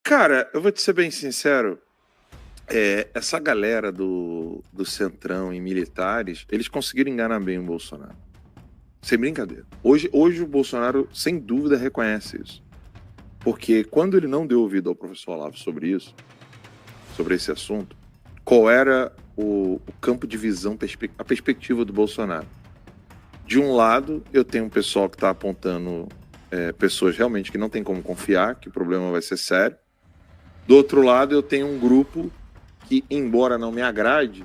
Cara, eu vou te ser bem sincero. Essa galera do Centrão e militares, eles conseguiram enganar bem o Bolsonaro. Sem brincadeira. Hoje o Bolsonaro, sem dúvida, reconhece isso. Porque quando ele não deu ouvido ao professor Olavo sobre isso, sobre esse assunto, qual era o campo de visão, a perspectiva do Bolsonaro? De um lado, eu tenho um pessoal que está apontando pessoas realmente que não tem como confiar, que o problema vai ser sério. Do outro lado, eu tenho um grupo que, embora não me agrade,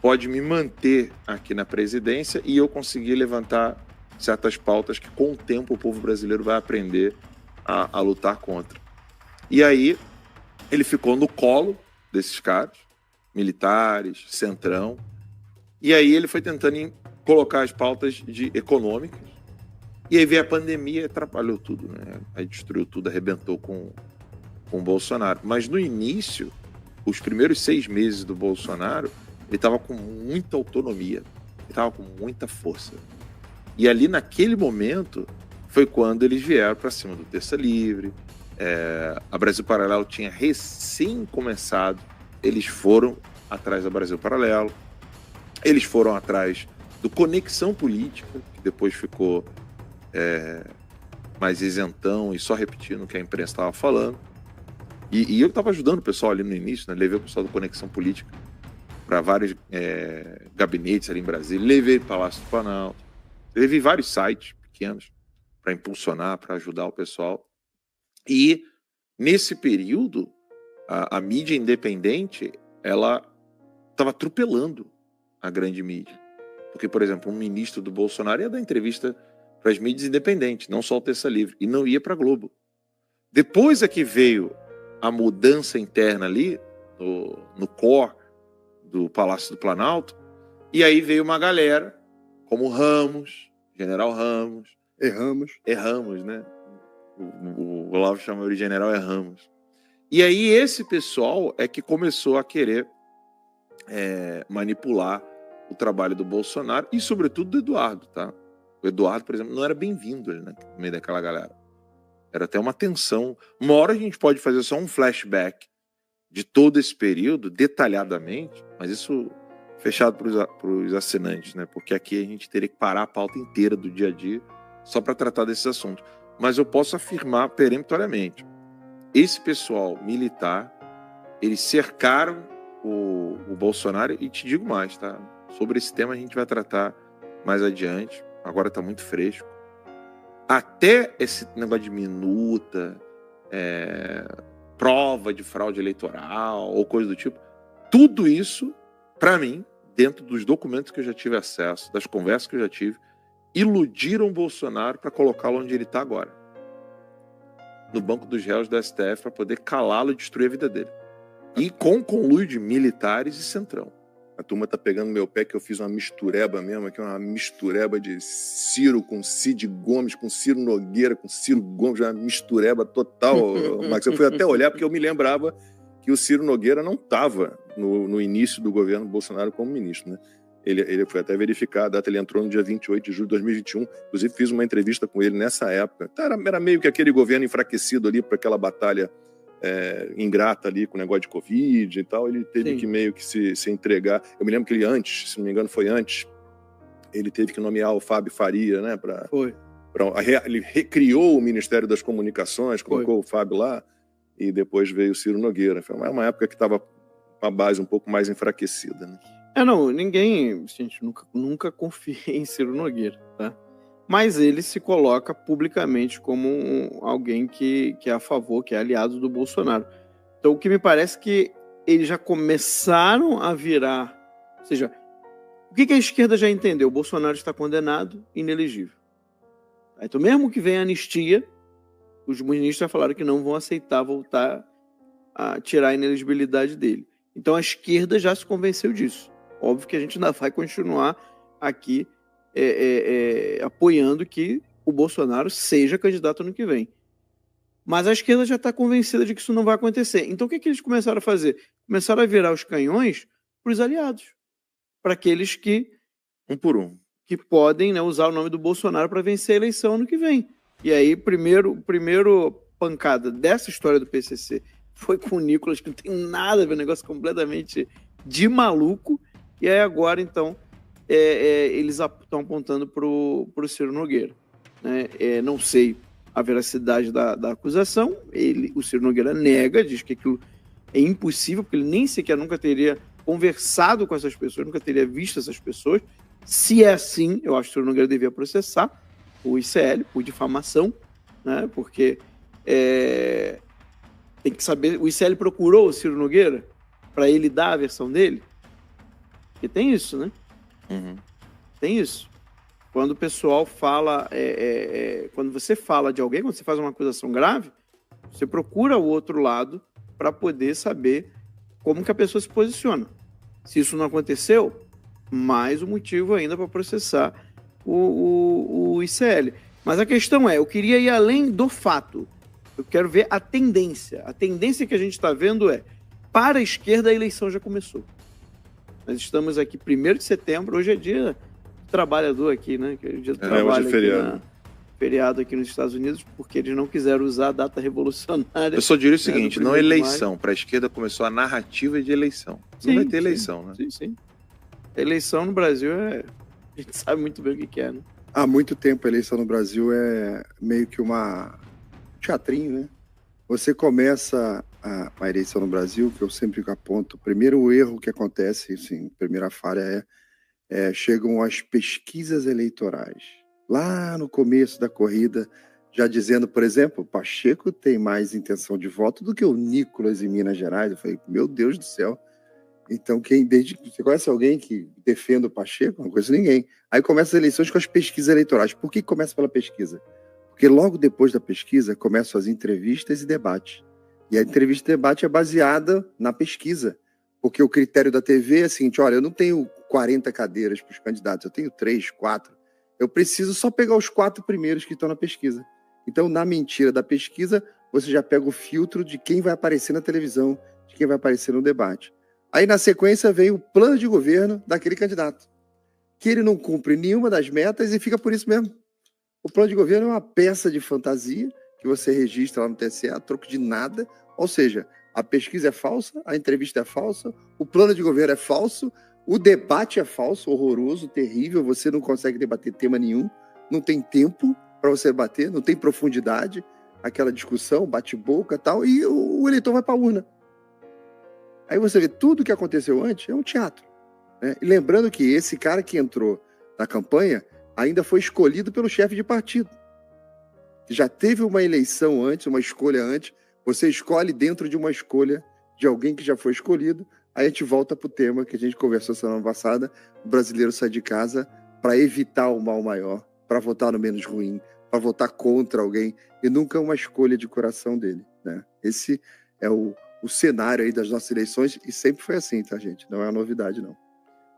pode me manter aqui na presidência e eu conseguir levantar certas pautas que, com o tempo, o povo brasileiro vai aprender a lutar contra. E aí, ele ficou no colo desses caras, militares, centrão, e aí ele foi tentando colocar as pautas econômicas, e aí veio a pandemia e atrapalhou tudo, né? Aí destruiu tudo, arrebentou com o Bolsonaro. Mas no início, os primeiros 6 meses do Bolsonaro, ele estava com muita autonomia, ele estava com muita força. E ali, naquele momento, foi quando eles vieram para cima do Terça Livre. A Brasil Paralelo tinha recém começado, eles foram atrás da Brasil Paralelo, eles foram atrás do Conexão Política, que depois ficou mais isentão e só repetindo o que a imprensa estava falando. E eu estava ajudando o pessoal ali no início, né? Levei o pessoal do Conexão Política para vários gabinetes ali em Brasília, levei para o Palácio do Planalto, levei vários sites pequenos para impulsionar, para ajudar o pessoal. E nesse período, a mídia independente, ela estava atropelando a grande mídia. Porque, por exemplo, um ministro do Bolsonaro ia dar entrevista para as mídias independentes, não só o Terça Livre, e não ia para a Globo. Depois é que veio a mudança interna ali, no core do Palácio do Planalto, e aí veio uma galera, como Ramos, General Ramos. Erramos, né? O Olavo chamou ele de General Ramos. E aí esse pessoal é que começou a querer manipular o trabalho do Bolsonaro e, sobretudo, do Eduardo, tá? O Eduardo, por exemplo, não era bem-vindo ali, né, no meio daquela galera. Era até uma tensão. Uma hora a gente pode fazer só um flashback de todo esse período, detalhadamente, mas isso fechado para os assinantes, né? Porque aqui a gente teria que parar a pauta inteira do dia a dia só para tratar desses assuntos. Mas eu posso afirmar peremptoriamente, esse pessoal militar, eles cercaram o Bolsonaro, e te digo mais, tá? Sobre esse tema a gente vai tratar mais adiante, agora está muito fresco. Até esse negócio de minuta, prova de fraude eleitoral ou coisa do tipo, tudo isso, para mim, dentro dos documentos que eu já tive acesso, das conversas que eu já tive, iludiram o Bolsonaro para colocá-lo onde ele está agora, no banco dos réus da STF, para poder calá-lo e destruir a vida dele. E com conluio de militares e centrão. A turma tá pegando meu pé que eu fiz uma mistureba mesmo, aqui uma mistureba de Ciro com Cid Gomes, com Ciro Nogueira, com Ciro Gomes, uma mistureba total, Max. Eu fui até olhar porque eu me lembrava que o Ciro Nogueira não estava no início do governo Bolsonaro como ministro, né? Ele foi até verificar a data, ele entrou no dia 28 de julho de 2021, inclusive fiz uma entrevista com ele nessa época. Era meio que aquele governo enfraquecido ali para aquela batalha ingrata ali com o negócio de Covid e tal, ele teve que meio que se entregar. Eu me lembro que ele antes, se não me engano foi antes, ele teve que nomear o Fábio Faria, né? Ele recriou o Ministério das Comunicações, colocou o Fábio lá, e depois veio o Ciro Nogueira. Foi uma época que estava com a base um pouco mais enfraquecida, né? Ninguém, gente, nunca confia em Ciro Nogueira, tá? Mas ele se coloca publicamente como alguém que é a favor, que é aliado do Bolsonaro. Então, o que me parece que eles já começaram a virar... Ou seja, o que a esquerda já entendeu? O Bolsonaro está condenado, inelegível. Então, mesmo que venha a anistia, os ministros já falaram que não vão aceitar voltar a tirar a inelegibilidade dele. Então, a esquerda já se convenceu disso. Óbvio que a gente ainda vai continuar aqui apoiando que o Bolsonaro seja candidato ano que vem. Mas a esquerda já está convencida de que isso não vai acontecer. Então o que eles começaram a fazer? Começaram a virar os canhões para os aliados. Para aqueles que... Um por um. Que podem, né, usar o nome do Bolsonaro para vencer a eleição ano que vem. E aí, primeiro pancada dessa história do PCC foi com o Nicolas, que não tem nada a ver, um negócio completamente de maluco, e aí agora, então, eles estão apontando para o Ciro Nogueira. Né? Não sei a veracidade da acusação, o Ciro Nogueira nega, diz que aquilo é impossível, porque ele nem sequer nunca teria conversado com essas pessoas, nunca teria visto essas pessoas. Se é assim, eu acho que o Ciro Nogueira devia processar o ICL por difamação, né? Porque tem que saber, o ICL procurou o Ciro Nogueira para ele dar a versão dele? Porque tem isso, né? Uhum. Tem isso. Quando o pessoal fala, quando você fala de alguém, quando você faz uma acusação grave, você procura o outro lado para poder saber como que a pessoa se posiciona. Se isso não aconteceu, mais um motivo ainda para processar o ICL. Mas a questão eu queria ir além do fato. Eu quero ver a tendência. A tendência que a gente está vendo para a esquerda, a eleição já começou. Nós estamos aqui 1º de setembro, hoje é dia trabalhador aqui, né? Que é dia do trabalho, hoje é feriado. Feriado aqui nos Estados Unidos, porque eles não quiseram usar a data revolucionária. Eu só diria o seguinte, não eleição. Para a esquerda começou a narrativa de eleição. Não vai ter eleição, né? Sim. A eleição no Brasil a gente sabe muito bem o que é, né? Há muito tempo a eleição no Brasil é meio que um teatrinho, né? Você começa a eleição no Brasil, que eu sempre aponto, o primeiro erro que acontece, assim, primeira falha chegam as pesquisas eleitorais. Lá no começo da corrida, já dizendo, por exemplo, o Pacheco tem mais intenção de voto do que o Nicolas em Minas Gerais. Eu falei, meu Deus do céu. Então, você conhece alguém que defenda o Pacheco? Não conheço ninguém. Aí começam as eleições com as pesquisas eleitorais. Por que começa pela pesquisa? Porque logo depois da pesquisa começam as entrevistas e debates. E a entrevista e debate é baseada na pesquisa. Porque o critério da TV é o seguinte, olha, eu não tenho 40 cadeiras para os candidatos, eu tenho 3, 4. Eu preciso só pegar os 4 primeiros que estão na pesquisa. Então, na mentira da pesquisa, você já pega o filtro de quem vai aparecer na televisão, de quem vai aparecer no debate. Aí, na sequência, vem o plano de governo daquele candidato, que ele não cumpre nenhuma das metas e fica por isso mesmo. O plano de governo é uma peça de fantasia que você registra lá no TSE a troco de nada. Ou seja, a pesquisa é falsa, a entrevista é falsa, o plano de governo é falso, o debate é falso, horroroso, terrível, você não consegue debater tema nenhum, não tem tempo para você debater, não tem profundidade, aquela discussão, bate-boca e tal, e o eleitor vai para a urna. Aí você vê tudo o que aconteceu antes é um teatro. Né? E lembrando que esse cara que entrou na campanha ainda foi escolhido pelo chefe de partido. Já teve uma eleição antes, uma escolha antes, você escolhe dentro de uma escolha de alguém que já foi escolhido. Aí a gente volta para o tema que a gente conversou semana passada, o brasileiro sai de casa para evitar o mal maior, para votar no menos ruim, para votar contra alguém, e nunca uma escolha de coração dele. Né? Esse é o cenário aí das nossas eleições, e sempre foi assim, tá, gente? Não é uma novidade, não.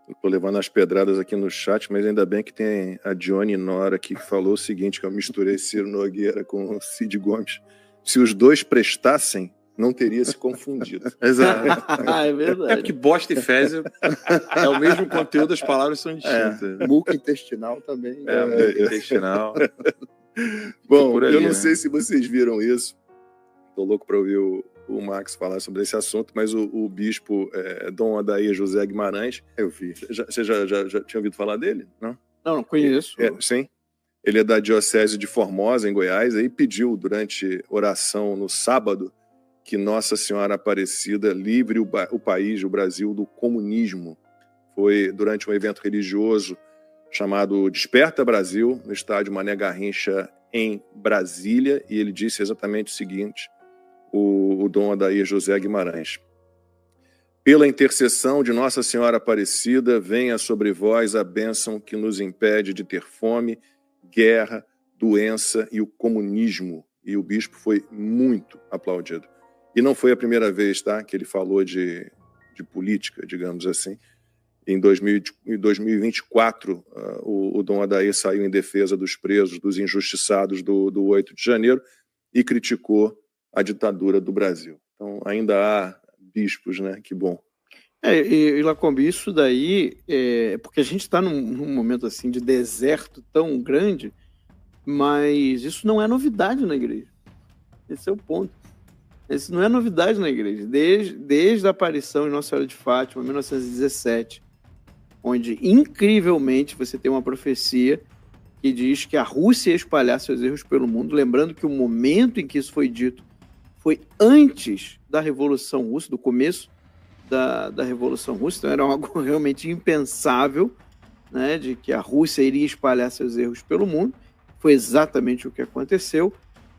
Estou levando as pedradas aqui no chat, mas ainda bem que tem a Dione Nora aqui que falou o seguinte, que eu misturei Ciro Nogueira com o Cid Gomes. Se os dois prestassem, não teria se confundido. Exato. É verdade. Porque bosta e fezes é o mesmo conteúdo, as palavras são distintas. Muca intestinal também. Muca intestinal. Bom, aí, eu não né? sei se vocês viram isso. Estou louco para ouvir o Max falar sobre esse assunto, mas o bispo Dom Adair José Guimarães, Eu vi. você já tinha ouvido falar dele? Não? Não conheço. Sim. Ele é da Diocese de Formosa, em Goiás, e pediu durante oração no sábado que Nossa Senhora Aparecida livre o país, o Brasil, do comunismo. Foi durante um evento religioso chamado Desperta Brasil, no estádio Mané Garrincha, em Brasília, e ele disse exatamente o seguinte, o Dom Adair José Guimarães. Pela intercessão de Nossa Senhora Aparecida, venha sobre vós a bênção que nos impede de ter fome, guerra, doença e o comunismo. E o bispo foi muito aplaudido. E não foi a primeira vez, tá, que ele falou de política, digamos assim. Em 2024, o Dom Adair saiu em defesa dos presos, dos injustiçados do 8 de janeiro e criticou a ditadura do Brasil. Então, ainda há bispos, né? Que bom. E Lacombe, isso daí é porque a gente está num momento assim de deserto tão grande, mas isso não é novidade na igreja. Esse é o ponto. Isso não é novidade na igreja. Desde a aparição de Nossa Senhora de Fátima, em 1917, onde, incrivelmente, você tem uma profecia que diz que a Rússia ia espalhar seus erros pelo mundo, lembrando que o momento em que isso foi dito foi antes da Revolução Russa, do começo da Revolução Russa, então era algo realmente impensável, né, de que a Rússia iria espalhar seus erros pelo mundo. Foi exatamente o que aconteceu,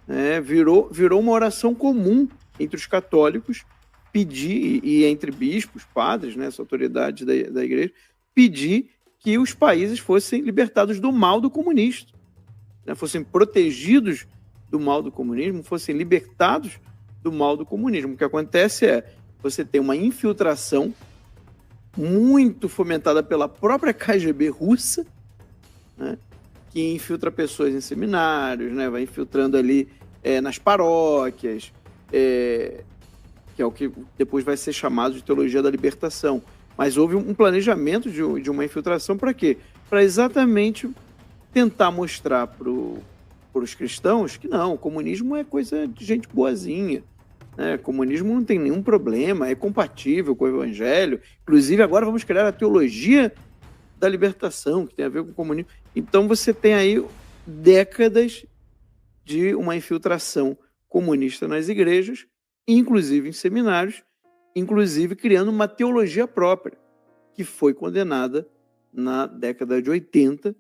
né? Virou uma oração comum entre os católicos, pedir, e entre bispos, padres, né, essa autoridade da igreja, pedir que os países fossem libertados do mal do comunismo, né, fossem protegidos do mal do comunismo, fossem libertados do mal do comunismo. O que acontece é você tem uma infiltração muito fomentada pela própria KGB russa, né, que infiltra pessoas em seminários, né, vai infiltrando ali nas paróquias, que é o que depois vai ser chamado de teologia da libertação. Mas houve um planejamento de uma infiltração para quê? Para exatamente tentar mostrar para os cristãos que não, o comunismo é coisa de gente boazinha, né? O comunismo não tem nenhum problema, é compatível com o evangelho. Inclusive, agora vamos criar a teologia da libertação, que tem a ver com o comunismo. Então, você tem aí décadas de uma infiltração comunista nas igrejas, inclusive em seminários, inclusive criando uma teologia própria, que foi condenada na década de 80,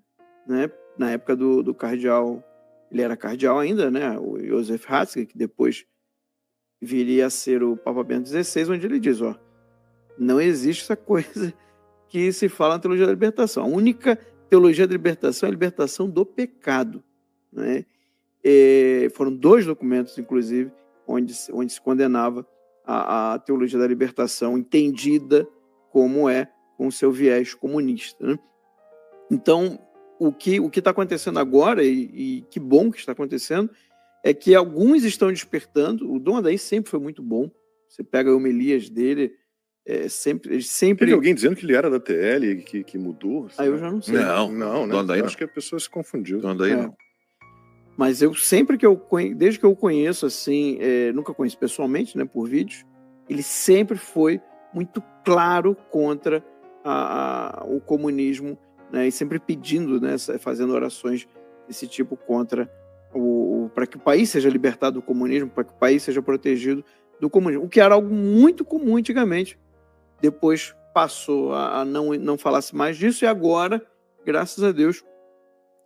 né? Na época do cardeal, ele era cardeal ainda, né? O Joseph Ratzinger, que depois viria a ser o Papa Bento XVI, onde ele diz, não existe essa coisa que se fala na teologia da libertação. A única teologia da libertação é a libertação do pecado, né? Foram 2 documentos, inclusive, onde se condenava a teologia da libertação, entendida como com o seu viés comunista, né? Então, o que está acontecendo agora, e que bom que está acontecendo, é que alguns estão despertando. O Dom Adair sempre foi muito bom. Você pega a homilias dele, ele sempre... Teve alguém dizendo que ele era da TL, que mudou? Eu já não sei. Não, né? Dom Adair Acho que a pessoa se confundiu. Dom Adair não. Mas desde que eu conheço, assim, nunca conheço pessoalmente, né, por vídeos, ele sempre foi muito claro contra o comunismo, né, e sempre pedindo, né, fazendo orações desse tipo contra para que o país seja libertado do comunismo, para que o país seja protegido do comunismo, o que era algo muito comum antigamente. Depois passou a não falar-se mais disso, e agora, graças a Deus,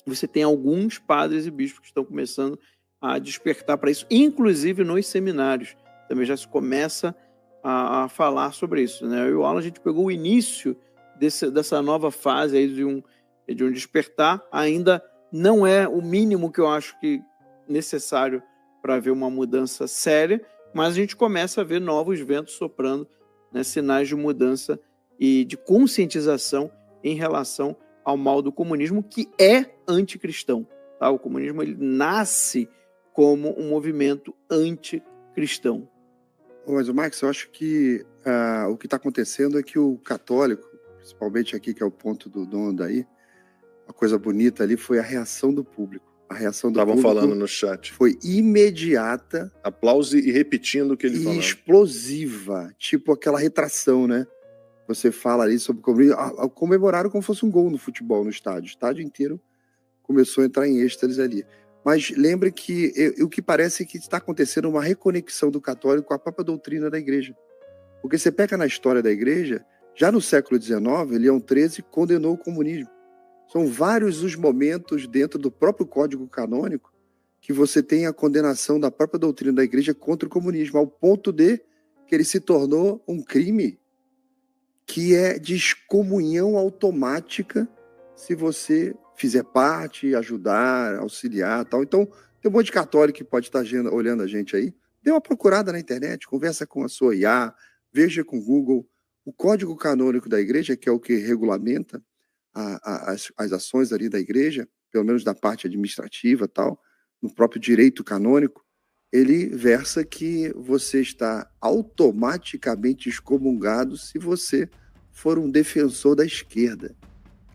você tem alguns padres e bispos que estão começando a despertar para isso, inclusive nos seminários. Também já se começa a falar sobre isso, né? Eu e o Alan, a gente pegou o início dessa nova fase aí de um despertar. Ainda não é o mínimo que eu acho que necessário para ver uma mudança séria, mas a gente começa a ver novos ventos soprando, né, sinais de mudança e de conscientização em relação ao mal do comunismo, que é anticristão. Tá? O comunismo ele nasce como um movimento anticristão. Mas, Max, eu acho que o que está acontecendo é que o católico, principalmente aqui, que é o ponto do Dom Adair, a coisa bonita ali foi a reação do público. A reação do Estavam público falando no chat. foi imediata. Aplauso e repetindo o que ele falou. Explosiva. Tipo aquela retração, né? Você fala ali sobre comemoraram como fosse um gol no futebol, no estádio. O estádio inteiro começou a entrar em êxtase ali. Mas lembre que o que parece é que está acontecendo uma reconexão do católico com a própria doutrina da igreja. Porque você pega na história da igreja, já no século XIX, Leão XIII condenou o comunismo. São vários os momentos dentro do próprio Código Canônico que você tem a condenação da própria doutrina da igreja contra o comunismo, ao ponto de que ele se tornou um crime que é de excomunhão automática se você fizer parte, ajudar, auxiliar, tal. Então, tem um monte de católico que pode estar olhando a gente aí. Dê uma procurada na internet, conversa com a sua IA, veja com o Google. O Código Canônico da Igreja, que é o que regulamenta as ações ali da Igreja, pelo menos da parte administrativa, tal, no próprio direito canônico, ele versa que você está automaticamente excomungado se você for um defensor da esquerda.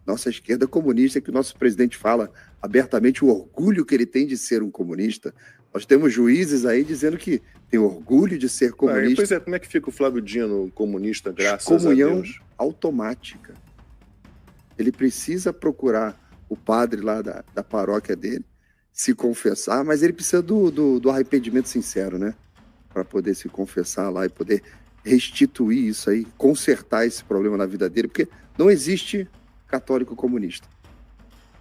Nossa esquerda comunista, que o nosso presidente fala abertamente o orgulho que ele tem de ser um comunista. Nós temos juízes aí dizendo que tem orgulho de ser comunista. Pois é, como é que fica o Flávio Dino comunista, graças Comunhão a Deus? automática. Ele precisa procurar o padre lá da paróquia dele, se confessar, mas ele precisa do arrependimento sincero, né? Para poder se confessar lá e poder restituir isso aí, consertar esse problema na vida dele, porque não existe católico comunista.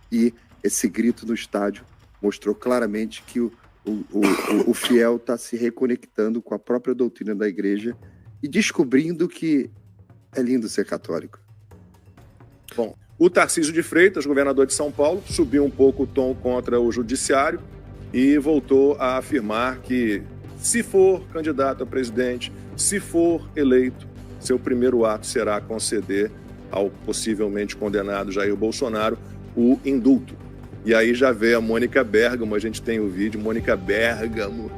E esse grito no estádio mostrou claramente que o fiel está se reconectando com a própria doutrina da igreja e descobrindo que é lindo ser católico. Bom, o Tarcísio de Freitas, governador de São Paulo, subiu um pouco o tom contra o judiciário e voltou a afirmar que, se for candidato a presidente, se for eleito, seu primeiro ato será conceder ao possivelmente condenado Jair Bolsonaro o indulto. E aí já veio a Mônica Bergamo, a gente tem o vídeo, Mônica Bergamo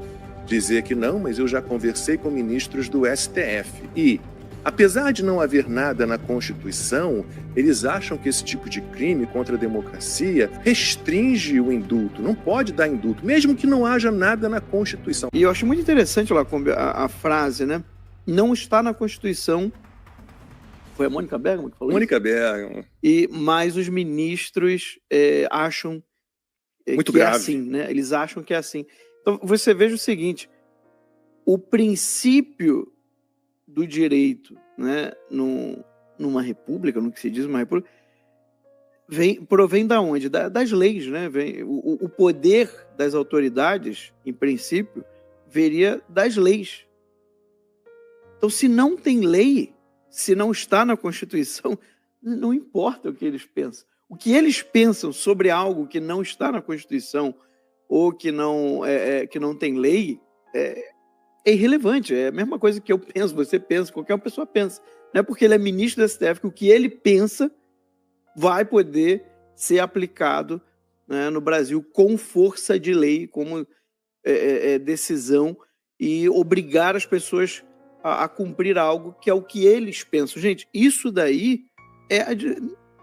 dizer que não, mas eu já conversei com ministros do STF e, apesar de não haver nada na Constituição, eles acham que esse tipo de crime contra a democracia restringe o indulto, não pode dar indulto, mesmo que não haja nada na Constituição. E eu acho muito interessante lá a frase, né? Não está na Constituição. Foi a Mônica Bergamo que falou Mônica isso? Bergamo. Mas os ministros acham muito que grave. É assim, né? Eles acham que é assim. Então, você veja o seguinte, o princípio do direito, né, numa república, no que se diz uma república, provém da onde? Das leis, né? O poder das autoridades, em princípio, viria das leis. Então, se não tem lei, se não está na Constituição, não importa o que eles pensam. O que eles pensam sobre algo que não está na Constituição ou que não tem lei é irrelevante. É a mesma coisa que eu penso, você pensa, qualquer pessoa pensa. Não é porque ele é ministro do STF que o que ele pensa vai poder ser aplicado, né, no Brasil com força de lei, como decisão, e obrigar as pessoas a cumprir algo que é o que eles pensam. Gente, isso daí é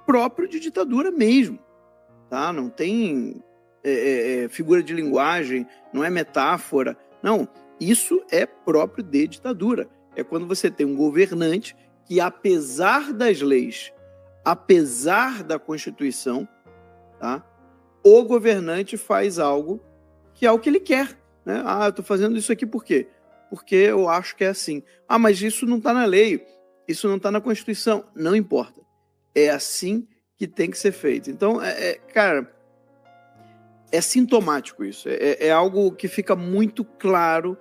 próprio de ditadura mesmo, tá? Não tem figura de linguagem, não é metáfora, não. Isso é próprio de ditadura. É quando você tem um governante que, apesar das leis, apesar da Constituição, tá? O governante faz algo que é o que ele quer, né? Eu estou fazendo isso aqui por quê? Porque eu acho que é assim. Mas isso não está na lei, isso não está na Constituição. Não importa. É assim que tem que ser feito. Então, cara, é sintomático isso. É algo que fica muito claro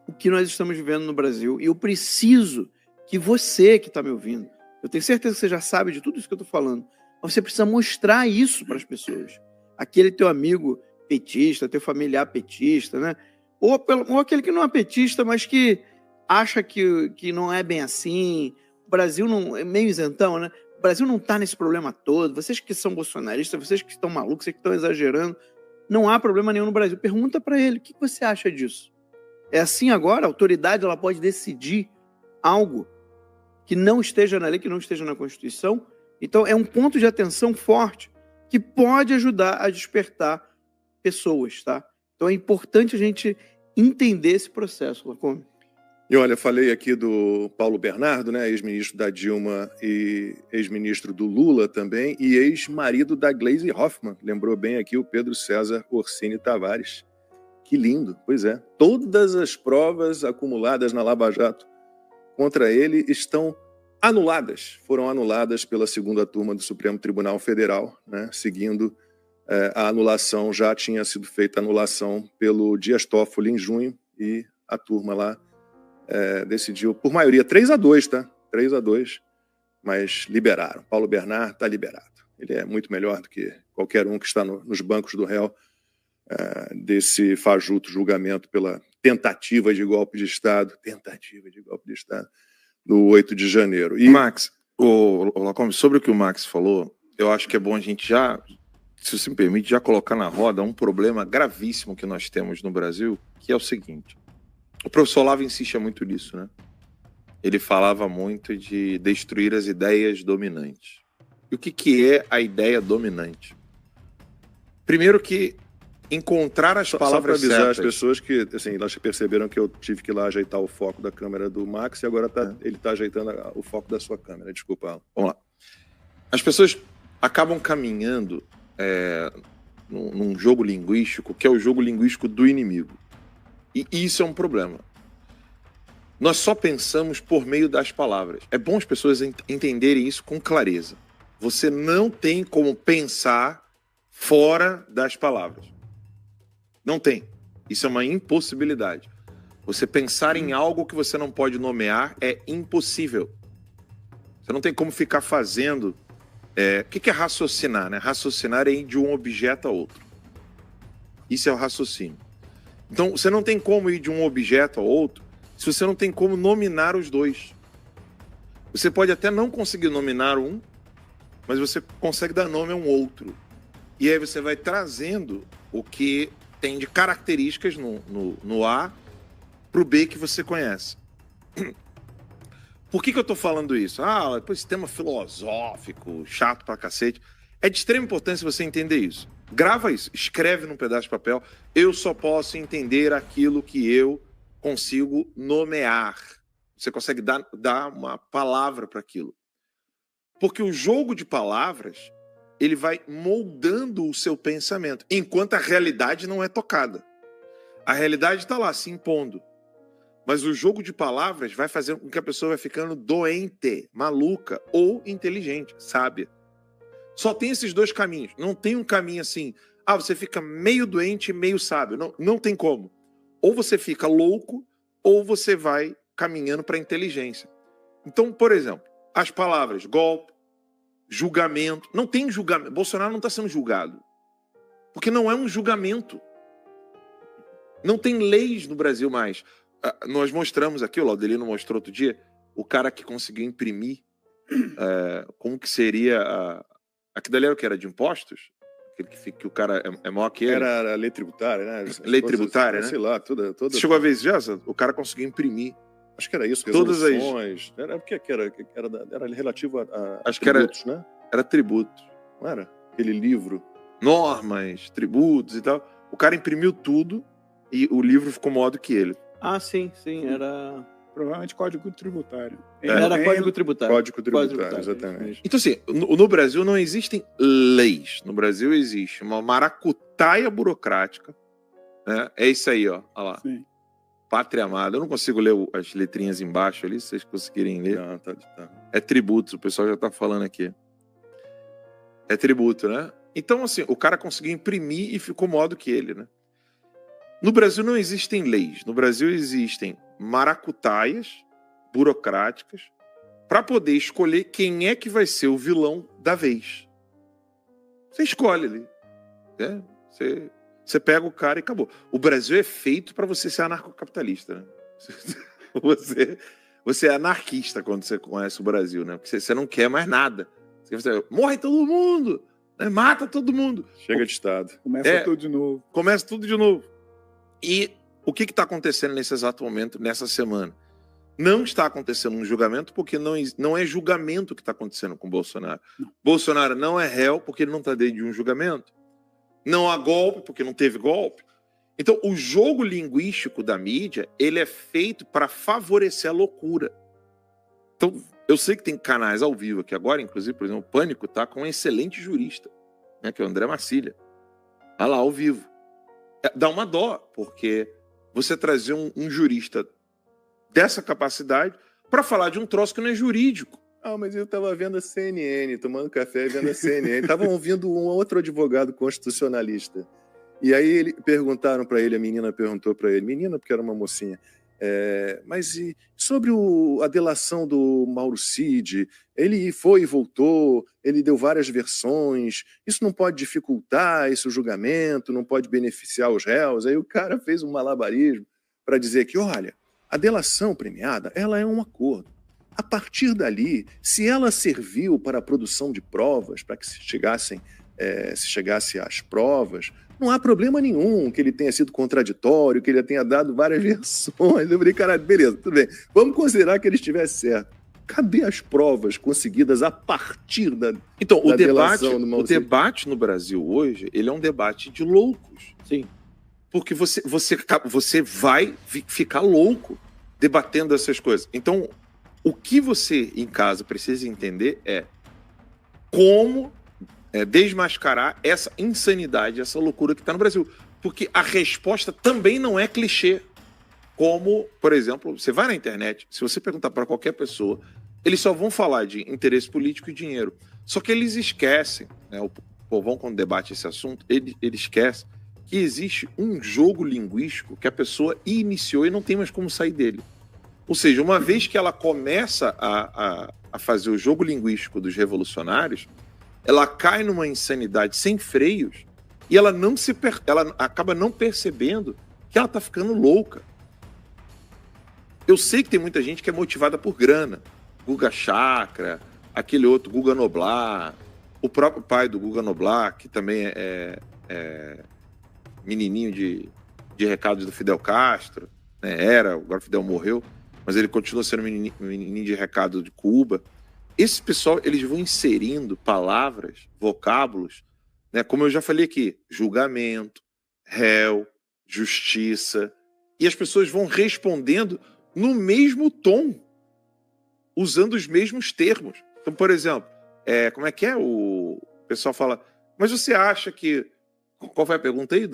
o que nós estamos vivendo no Brasil. E eu preciso que você que está me ouvindo, eu tenho certeza que você já sabe de tudo isso que eu estou falando, mas você precisa mostrar isso para as pessoas. Aquele teu amigo petista, teu familiar petista, né? Ou aquele que não é petista, mas que acha que não é bem assim. O Brasil não é meio isentão, né? O Brasil não está nesse problema todo. Vocês que são bolsonaristas, vocês que estão malucos, vocês que estão exagerando, não há problema nenhum no Brasil. Pergunta para ele, o que você acha disso? É assim agora? A autoridade ela pode decidir algo que não esteja na lei, que não esteja na Constituição? Então, é um ponto de atenção forte que pode ajudar a despertar pessoas, tá? Então, é importante a gente entender esse processo, Lacombe. E olha, falei aqui do Paulo Bernardo, né, ex-ministro da Dilma e ex-ministro do Lula também, e ex-marido da Gleisi Hoffmann. Lembrou bem aqui o Pedro César Orsini Tavares. Que lindo, pois é. Todas as provas acumuladas na Lava Jato contra ele estão anuladas. Foram anuladas pela segunda turma do Supremo Tribunal Federal, né, seguindo a anulação, já tinha sido feita a anulação pelo Dias Toffoli em junho, e a turma lá decidiu, por maioria, 3-2, tá? 3-2, mas liberaram. Paulo Bernardo está liberado. Ele é muito melhor do que qualquer um que está nos bancos do réu desse fajuto julgamento pela tentativa de golpe de Estado do 8 de janeiro. E Max, Lacombe, sobre o que o Max falou, eu acho que é bom a gente já, se você me permite, já colocar na roda um problema gravíssimo que nós temos no Brasil, que é o seguinte. O professor Olavo insiste muito nisso, né? Ele falava muito de destruir as ideias dominantes. E o que é a ideia dominante? Primeiro que encontrar as Só para palavras avisar certas. as pessoas que, assim, elas perceberam que eu tive que ir lá ajeitar o foco da câmera do Max e agora ele está ajeitando o foco da sua câmera. Desculpa, Alan. Vamos lá. As pessoas acabam caminhando num jogo linguístico que é o jogo linguístico do inimigo. E isso é um problema. Nós só pensamos por meio das palavras. É bom as pessoas entenderem isso com clareza. Você não tem como pensar fora das palavras. Não tem. Isso é uma impossibilidade. Você pensar em algo que você não pode nomear é impossível. Você não tem como ficar fazendo... O que é raciocinar, né? Raciocinar é ir de um objeto a outro. Isso é o raciocínio. Então, você não tem como ir de um objeto a outro se você não tem como nominar os dois. Você pode até não conseguir nominar um, mas você consegue dar nome a um outro. E aí você vai trazendo o que tem de características no A para o B que você conhece. Por que eu estou falando isso? Esse tema filosófico, chato pra cacete. É de extrema importância você entender isso. Grava isso, escreve num pedaço de papel. Eu só posso entender aquilo que eu consigo nomear. Você consegue dar uma palavra para aquilo. Porque o jogo de palavras, ele vai moldando o seu pensamento, enquanto a realidade não é tocada. A realidade está lá, se impondo. Mas o jogo de palavras vai fazer com que a pessoa vai ficando doente, maluca ou inteligente, sábia. Só tem esses dois caminhos. Não tem um caminho assim, você fica meio doente e meio sábio. Não tem como. Ou você fica louco, ou você vai caminhando para a inteligência. Então, por exemplo, as palavras golpe, julgamento. Não tem julgamento. Bolsonaro não está sendo julgado. Porque não é um julgamento. Não tem leis no Brasil mais. Nós mostramos aqui, o Laudelino mostrou outro dia, o cara que conseguiu imprimir como que seria aquilo dali era o que era de impostos? Aquele que o cara é maior que ele? Era a lei tributária, né? Lei tributária, né? Sei lá, toda... Você chegou a ver isso já? O cara conseguiu imprimir. Acho que era isso, todas resoluções. Era porque era relativo a acho tributos, que era, né? Era tributo. Não era? Aquele livro. Normas, tributos e tal. O cara imprimiu tudo e o livro ficou maior do que ele. Sim, era... Provavelmente código tributário. Era código tributário. Código tributário, exatamente. Então, assim, no Brasil não existem leis. No Brasil existe uma maracutaia burocrática. Né? É isso aí, ó. Olha lá. Sim. Pátria amada. Eu não consigo ler as letrinhas embaixo ali, se vocês conseguirem ler. Não, tá. É tributo, o pessoal já tá falando aqui. É tributo, né? Então, assim, o cara conseguiu imprimir e ficou maior do que ele, né? No Brasil não existem leis. No Brasil existem maracutaias burocráticas para poder escolher quem é que vai ser o vilão da vez. Você escolhe ali. Né? Você pega o cara e acabou. O Brasil é feito para você ser anarcocapitalista. Né? Você é anarquista quando você conhece o Brasil, né? Porque você não quer mais nada. Você morre todo mundo, né? Mata todo mundo. Chega de Estado. Começa tudo de novo. Começa tudo de novo. E o que está acontecendo nesse exato momento, nessa semana? Não está acontecendo um julgamento porque não é julgamento que está acontecendo com o Bolsonaro. Não. Bolsonaro não é réu porque ele não está dentro de um julgamento. Não há golpe porque não teve golpe. Então, o jogo linguístico da mídia, ele é feito para favorecer a loucura. Então, eu sei que tem canais ao vivo aqui agora, inclusive, por exemplo, o Pânico está com um excelente jurista, né, que é o André Marcília. Está lá ao vivo. Dá uma dó, porque você trazer um jurista dessa capacidade para falar de um troço que não é jurídico. Mas eu estava vendo a CNN, tomando café e vendo a CNN. Estavam ouvindo um outro advogado constitucionalista. E aí perguntaram para ele, a menina perguntou para ele, menina porque era uma mocinha, mas e sobre a delação do Mauro Cid? Ele foi e voltou, ele deu várias versões, isso não pode dificultar esse julgamento, não pode beneficiar os réus? Aí o cara fez um malabarismo para dizer que, olha, a delação premiada, ela é um acordo. A partir dali, se ela serviu para a produção de provas, para que se chegasse às provas, não há problema nenhum que ele tenha sido contraditório, que ele tenha dado várias versões. Eu falei, cara, beleza, tudo bem. Vamos considerar que ele estivesse certo. Cadê as provas conseguidas a partir da... Então, o da debate, delação do o Mauro Cid? debate no Brasil hoje, ele é um debate de loucos. Sim. Porque você vai ficar louco debatendo essas coisas. Então, o que você, em casa, precisa entender é como desmascarar essa insanidade, essa loucura que está no Brasil. Porque a resposta também não é clichê. Como, por exemplo, você vai na internet, se você perguntar para qualquer pessoa, eles só vão falar de interesse político e dinheiro. Só que eles esquecem, né, o povão, quando debate esse assunto, ele esquece que existe um jogo linguístico que a pessoa iniciou e não tem mais como sair dele. Ou seja, uma vez que ela começa a fazer o jogo linguístico dos revolucionários, ela cai numa insanidade sem freios e ela acaba não percebendo que ela está ficando louca. Eu sei que tem muita gente que é motivada por grana. Guga Chakra, aquele outro, Guga Noblar, o próprio pai do Guga Noblar, que também é menininho de recados do Fidel Castro, né? Agora o Fidel morreu, mas ele continua sendo menininho de recado de Cuba. Esse pessoal, eles vão inserindo palavras, vocábulos, né? Como eu já falei aqui, julgamento, réu, justiça, e as pessoas vão respondendo no mesmo tom, usando os mesmos termos. Então, por exemplo, como é que é? O pessoal fala, mas você acha que... Qual foi a pergunta aí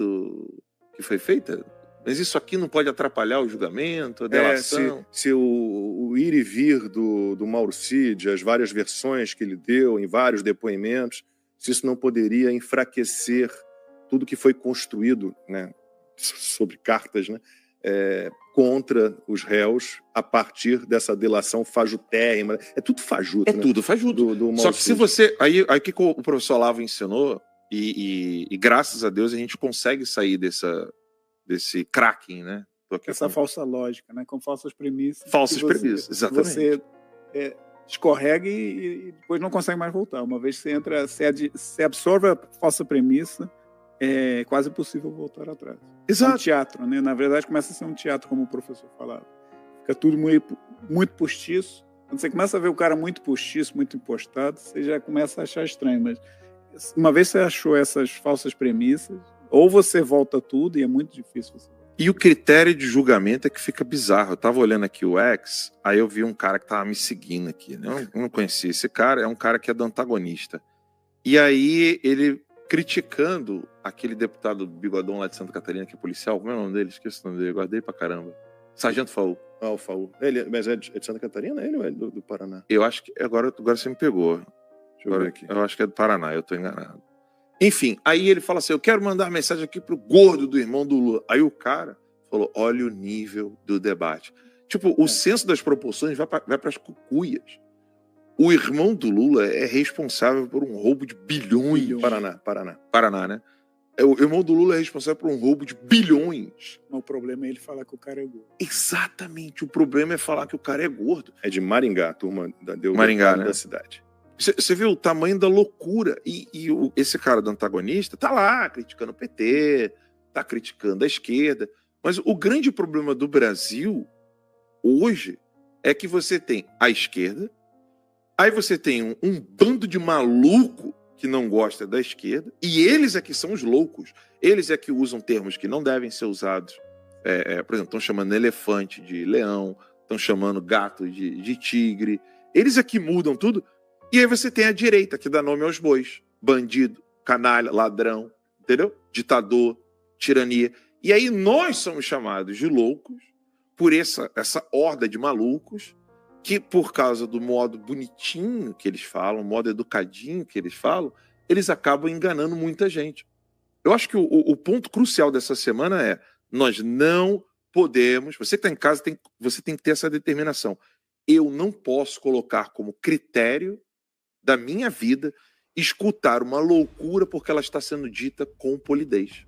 que foi feita? Mas isso aqui não pode atrapalhar o julgamento, a delação? Se o ir e vir do Mauro Cid, as várias versões que ele deu em vários depoimentos, se isso não poderia enfraquecer tudo que foi construído, né, sobre cartas, né, contra os réus a partir dessa delação fajutérrima. É tudo fajuto. É, né? Tudo fajuto. Do Só que Cid. Se você... Aí que o professor Olavo ensinou, e graças a Deus a gente consegue sair desse cracking, né? Essa falsa lógica, né? Com falsas premissas. Falsas premissas, exatamente. Você escorrega e depois não consegue mais voltar. Uma vez que você entra, você absorve a falsa premissa, é quase impossível voltar atrás. Exato. É um teatro, né? Na verdade, começa a ser um teatro, como o professor falava. Fica tudo muito, muito postiço. Quando você começa a ver o cara muito postiço, muito impostado, você já começa a achar estranho. Mas uma vez que você achou essas falsas premissas, ou você volta tudo, e é muito difícil você voltar. E o critério de julgamento é que fica bizarro. Eu tava olhando aqui o X, aí eu vi um cara que tava me seguindo aqui. Eu não conhecia esse cara, é um cara que é do antagonista. E aí ele criticando aquele deputado bigodão lá de Santa Catarina, que é policial, como é o nome dele? Esqueci o nome dele, guardei pra caramba. Sargento Faú. O Faú. Mas é de Santa Catarina, ele ou é do Paraná? Eu acho que agora você me pegou. Deixa eu ver aqui. Eu acho que é do Paraná, eu tô enganado. Enfim, aí ele fala assim, eu quero mandar uma mensagem aqui pro gordo do irmão do Lula. Aí o cara falou, olha o nível do debate. Tipo, o senso das proporções vai para as cucuias. O irmão do Lula é responsável por um roubo de bilhões. Paraná, né? O irmão do Lula é responsável por um roubo de bilhões. Mas o problema é ele falar que o cara é gordo. Exatamente, o problema é falar que o cara é gordo. É de Maringá, a turma deu Maringá, né? Da cidade. Você vê o tamanho da loucura. Esse cara do antagonista tá lá criticando o PT, tá criticando a esquerda. Mas o grande problema do Brasil hoje é que você tem a esquerda, aí você tem um bando de maluco que não gosta da esquerda, e eles é que são os loucos. Eles é que usam termos que não devem ser usados. Por exemplo, estão chamando elefante de leão, estão chamando gato de tigre. Eles é que mudam tudo. E aí você tem a direita, que dá nome aos bois. Bandido, canalha, ladrão, entendeu? Ditador, tirania. E aí nós somos chamados de loucos por essa horda de malucos que, por causa do modo bonitinho que eles falam, modo educadinho que eles falam, eles acabam enganando muita gente. Eu acho que o ponto crucial dessa semana é nós não podemos... Você que está em casa, você tem que ter essa determinação. Eu não posso colocar como critério da minha vida escutar uma loucura porque ela está sendo dita com polidez.